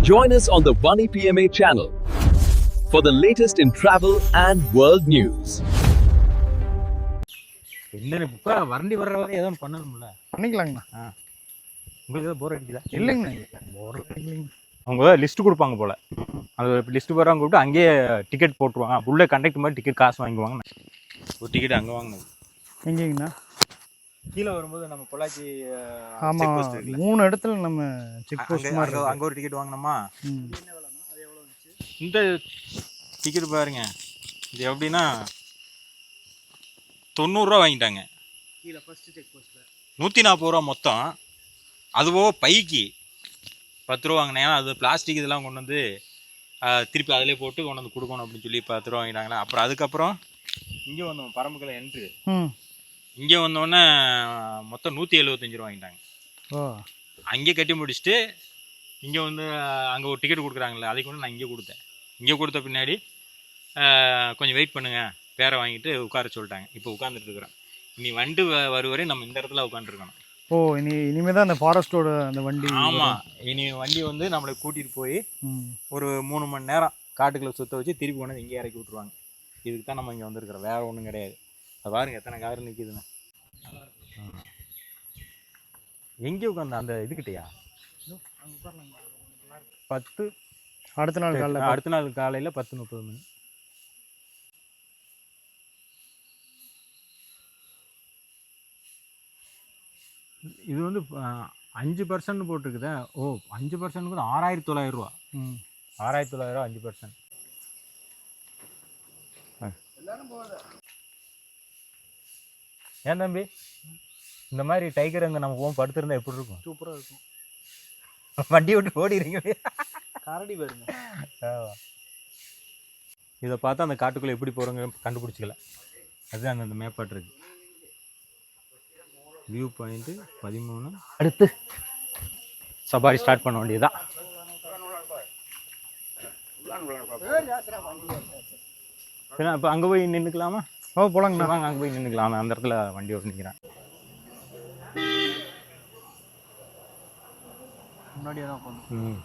Join us on the Bunny PMA channel for the latest in travel and world news. என்ன இப்போ வண்டி வர்ற வரை ஏதோ பண்ணணும்ல. பண்ணிக்கலாங்கண்ணா. உங்களுக்கு ஏதோ போர் அடிக்குதா? இல்லைங்கண்ணா, போர் அடிக்கலைங்க. அவங்க லிஸ்ட்டு கொடுப்பாங்க போல். அது லிஸ்ட்டு போகிறவங்க கூப்பிட்டு அங்கேயே டிக்கெட் போட்டுருவாங்க. உள்ளே கண்டக்டர் மாதிரி டிக்கெட் காசு வாங்கிக்குவாங்க. ஒரு டிக்கெட் அங்கே வாங்கினது. எங்கேங்கண்ணா? கீழே வரும்போது நம்ம பொள்ளாச்சி ஆமாம், 3 இடத்துல நம்ம செக் போஸ்ட் மாதிரி அங்கே ஒரு டிக்கெட் வாங்கினோமா. இந்த டிக்கெட் பாருங்க, இது எப்படின்னா 90 ரூபா வாங்கிட்டாங்க கீழே ஃபஸ்ட்டு செக் போஸ்ட்டில். 140 ரூபா மொத்தம். அதுவோ பைக்கு 10 ரூபா வாங்கினேன். ஏன்னா அது பிளாஸ்டிக் இதெல்லாம் கொண்டு வந்து திருப்பி அதிலே போட்டு கொண்டு வந்து கொடுக்கணும் அப்படின்னு சொல்லி 10 ரூபா வாங்கிட்டாங்களே. அப்புறம் அதுக்கப்புறம் இங்கே வந்தோம், பரம்புக்குள்ள என்ட்ரு. இங்கே வந்தோடனே மொத்தம் 175 ரூபா வாங்கிட்டாங்க. அங்கே கட்டி முடிச்சுட்டு இங்கே வந்து அங்கே ஒரு டிக்கெட் கொடுக்குறாங்களே, அதை கொண்டு நான் இங்கே கொடுத்தேன். இங்கே கொடுத்த பின்னாடி கொஞ்சம் வெயிட் பண்ணுங்கள், பேரை வாங்கிட்டு உட்கார சொல்லிட்டாங்க. இப்போ உட்காந்துட்டு இருக்கிறேன். இனி வண்டு வருவரை நம்ம இந்த இடத்துல உட்காந்துருக்கணும். இனிமேல் தான் அந்த ஃபாரஸ்ட்டோட அந்த வண்டி. ஆமாம், இனி வண்டி வந்து நம்மளை கூட்டிகிட்டு போய் ஒரு 3 மணி நேரம் காட்டுக்குள்ளே சுற்ற வச்சு திருப்பி கொண்டு இங்கே இறக்கி விட்ருவாங்க. இதுக்கு தான் நம்ம இங்கே வந்துருக்குறோம், வேறு ஒன்றும் கிடையாது. அது பாருங்க எத்தனை கார் நிற்கிதுன்னு. எங்கே உட்காந்து அந்த இதுக்கிட்டையா 10 அடுத்த நாள் காலையில் 10:30 மணி. இது வந்து 5% போட்டிருக்குதா? ஓ, 5% 6,900 ரூபா. 6,900 ரூபா 5%. ஏன் தம்பி, இந்த மாதிரி டைகர் அங்கே நம்ம போகும் படுத்திருந்தா எப்படி இருக்கும்? சூப்பராக இருக்கும். வண்டி விட்டு ஓடிடுறீங்க. கரடி பாருங்க. இதை பார்த்தா அந்த காட்டுக்குள்ளே எப்படி போகிறோங்க கண்டுபிடிச்சிக்கல. அதுதான் அந்த மேப்பாட்டு இருக்கு. View point 13. அடுத்து சபாரி ஸ்டார்ட் பண்ண வேண்டியதுதான். இப்போ அங்கே போய் நின்றுக்கலாமா? போலாங்கண்ணா, வாங்க அங்கே போய் நின்றுக்கலாம். அந்த இடத்துல வண்டி ஓட்டு நிற்கிறேன். முன்னாடியே தான் போகணும்.